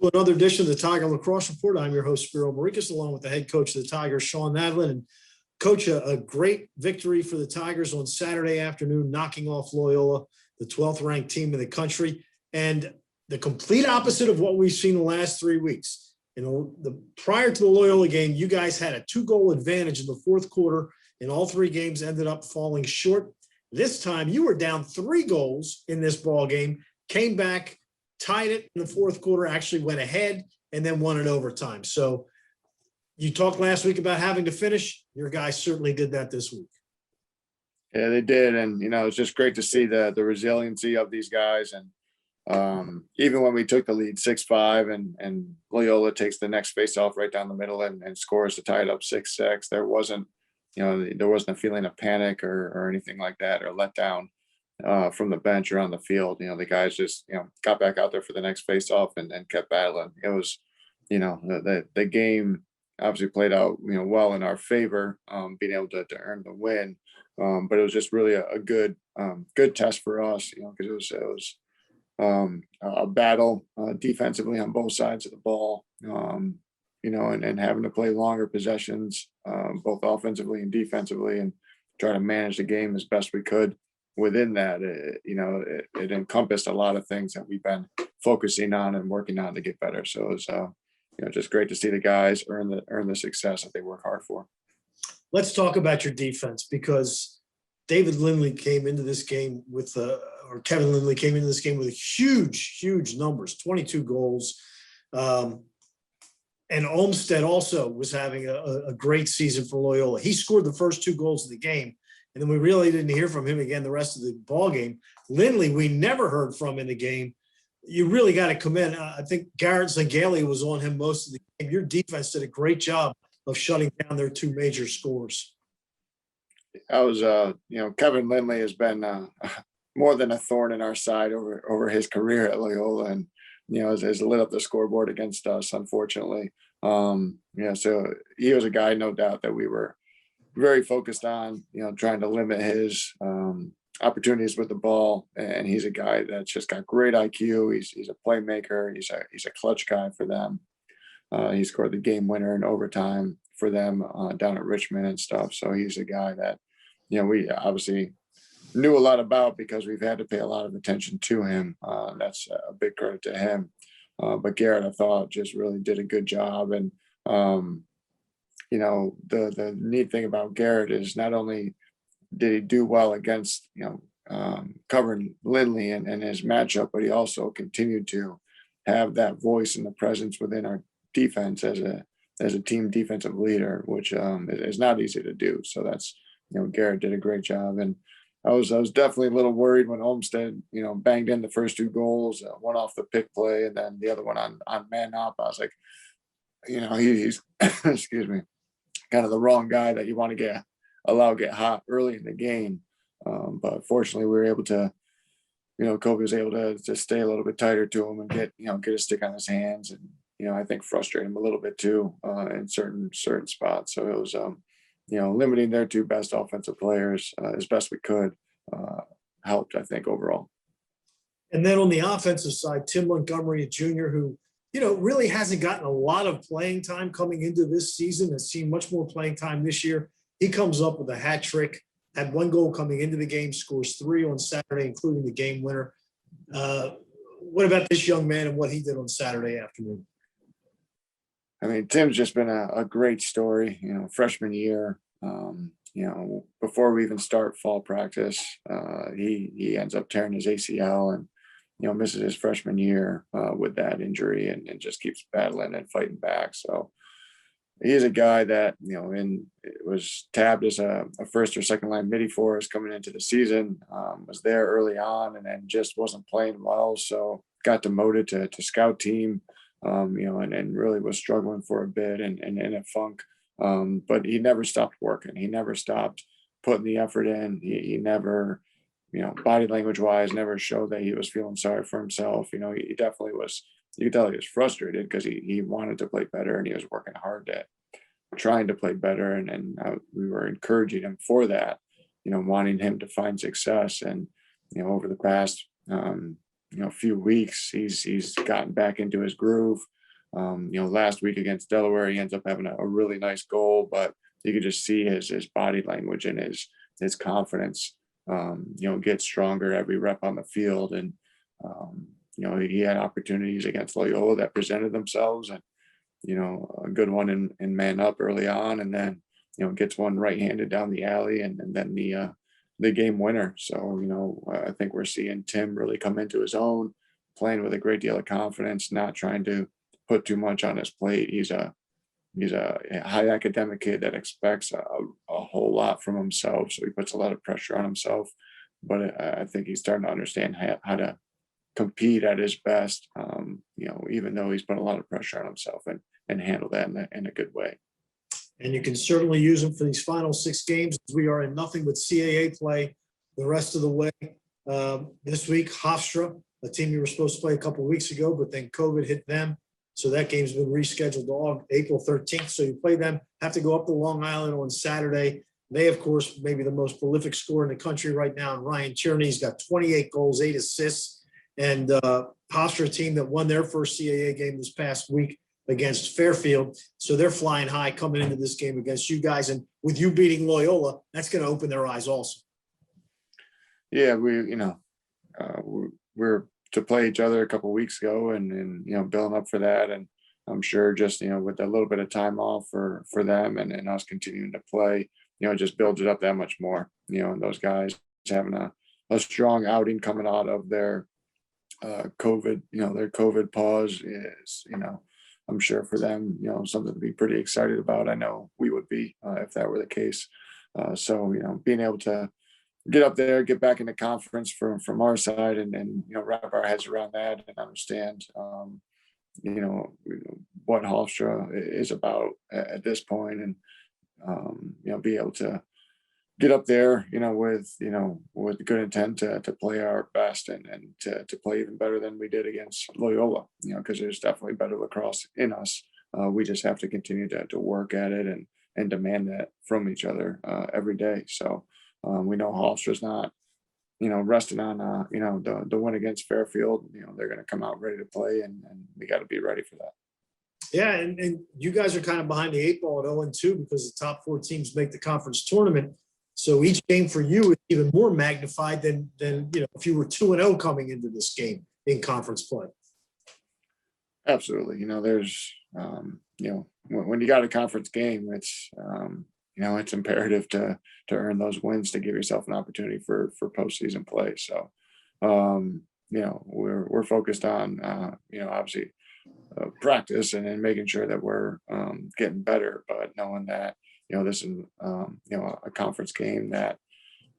To another edition of the Tiger Lacrosse Report. I'm your host, Spiro Morekas, along with the head coach of the Tigers, Shawn Nadelen. And coach, a great victory for the Tigers on Saturday afternoon, knocking off Loyola, the 12th ranked team in the country, and the complete opposite of what we've seen the last 3 weeks. Prior to the Loyola game, you guys had a 2-goal advantage in the fourth quarter, and all 3 games ended up falling short. This time, you were down 3 goals in this ball game, came back, tied it in the fourth quarter, actually went ahead, and then won it overtime. So you talked last week about having to finish. Your guys certainly did that this week. Yeah, they did. And, it's just great to see the resiliency of these guys. And even when we took the lead 6-5 and Loyola takes the next face-off right down the middle and scores to tie it up 6-6, there wasn't a feeling of panic or anything like that or letdown from the bench or on the field. The guys just, got back out there for the next face-off and kept battling. It was, the game obviously played out, well in our favor, being able to earn the win. But it was just really a good test for us, because it was a battle defensively on both sides of the ball, and having to play longer possessions, both offensively and defensively, and try to manage the game as best we could. Within that, it encompassed a lot of things that we've been focusing on and working on to get better. So it was, just great to see the guys earn the success that they work hard for. Let's talk about your defense, because David Lindley came into this game Kevin Lindley came into this game with huge numbers, 22 goals. And Olmstead also was having a great season for Loyola. He scored the first 2 goals of the game, and then we really didn't hear from him again the rest of the ball game. Lindley, we never heard from in the game. You really got to commend. I think Garrett Zangale was on him most of the game. Your defense did a great job of shutting down their 2 major scores. I was, Kevin Lindley has been more than a thorn in our side over his career at Loyola, and has lit up the scoreboard against us, unfortunately. So he was a guy, no doubt, that we were very focused on, trying to limit his opportunities with the ball. And he's a guy that's just got great IQ. He's a playmaker. He's a clutch guy for them. He scored the game winner in overtime for them down at Richmond and stuff. So he's a guy that, we obviously knew a lot about, because we've had to pay a lot of attention to him. That's a big credit to him. But Garrett, I thought, just really did a good job. And, the neat thing about Garrett is not only did he do well against, covering Lindley and his matchup, but he also continued to have that voice and the presence within our defense as a team defensive leader, which is not easy to do. So that's, Garrett did a great job. And I was definitely a little worried when Olmstead, banged in the first 2 goals, one off the pick play, and then the other one on man up. I was like, he's excuse me, kind of the wrong guy that you want to get hot early in the game. But fortunately, we were able to, Kobe was able to stay a little bit tighter to him and get a stick on his hands, and I think frustrate him a little bit too in certain spots. So it was limiting their 2 best offensive players as best we could helped, I think, overall. And then on the offensive side, Tim Montgomery, a junior who, really hasn't gotten a lot of playing time coming into this season, has seen much more playing time this year. He comes up with a hat trick, had 1 goal coming into the game, scores 3 on Saturday, including the game winner. What about this young man and what he did on Saturday afternoon? I mean, Tim's just been a great story, freshman year. Before we even start fall practice, he ends up tearing his ACL and, misses his freshman year with that injury and just keeps battling and fighting back. So he's a guy that, was tabbed as a first or second line midi for us coming into the season, was there early on and then just wasn't playing well. So got demoted to scout team, and really was struggling for a bit and in a funk. But he never stopped working. He never stopped putting the effort in. He never, body language wise, never showed that he was feeling sorry for himself. He definitely was, you could tell he was frustrated because he wanted to play better and he was working hard at trying to play better. And we were encouraging him for that, wanting him to find success. And, over the past few weeks, he's gotten back into his groove. Last week against Delaware, he ends up having a really nice goal, but you could just see his body language and his confidence, get stronger every rep on the field. And, he had opportunities against Loyola that presented themselves, and, a good one in man up early on, and then, gets one right-handed down the alley, and then the game winner. So, I think we're seeing Tim really come into his own, playing with a great deal of confidence, not trying to put too much on his plate. He's a high academic kid that expects a whole lot from himself. So he puts a lot of pressure on himself, but I think he's starting to understand how to compete at his best. Even though he's put a lot of pressure on himself, and handle that in a good way. And you can certainly use him for these final 6 games. We are in nothing but CAA play the rest of the way. This week, Hofstra, a team you were supposed to play a couple of weeks ago, but then COVID hit them. So that game's been rescheduled to April 13th. So you play them, have to go up to Long Island on Saturday. They, of course, maybe the most prolific scorer in the country right now. And Ryan Tierney's got 28 goals, 8 assists. And Hofstra, team that won their first CAA game this past week against Fairfield. So they're flying high coming into this game against you guys. And with you beating Loyola, that's going to open their eyes also. Yeah, we're to play each other a couple of weeks ago, and building up for that. And I'm sure just, with a little bit of time off for them, and us continuing to play, it just builds it up that much more, and those guys having a strong outing coming out of their COVID, their COVID pause is, I'm sure for them, something to be pretty excited about. I know we would be if that were the case. So, being able to get up there, get back in the conference from our side, and wrap our heads around that and understand, what Hofstra is about at this point, and be able to get up there, with good intent to play our best, and to play even better than we did against Loyola, because there's definitely better lacrosse in us. We just have to continue to work at it, and demand that from each other every day. So we know Hofstra's not, resting on, the win against Fairfield. They're going to come out ready to play, and we got to be ready for that. Yeah, and you guys are kind of behind the 8 ball at 0-2 because the top 4 teams make the conference tournament. So each game for you is even more magnified than if you were 2-0 coming into this game in conference play. Absolutely. There's when you got a conference game, it's it's imperative to earn those wins to give yourself an opportunity for postseason play. So we're focused on obviously practice, and making sure that we're getting better, but knowing that this is a conference game that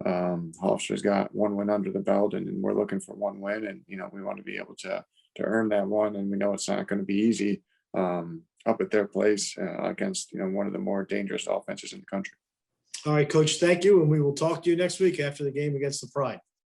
Hofstra's got 1 win under the belt, and we're looking for 1 win, and we want to be able to earn that one, and we know it's not going to be easy up at their place against one of the more dangerous offenses in the country. All right, Coach, thank you, and we will talk to you next week after the game against the Pride.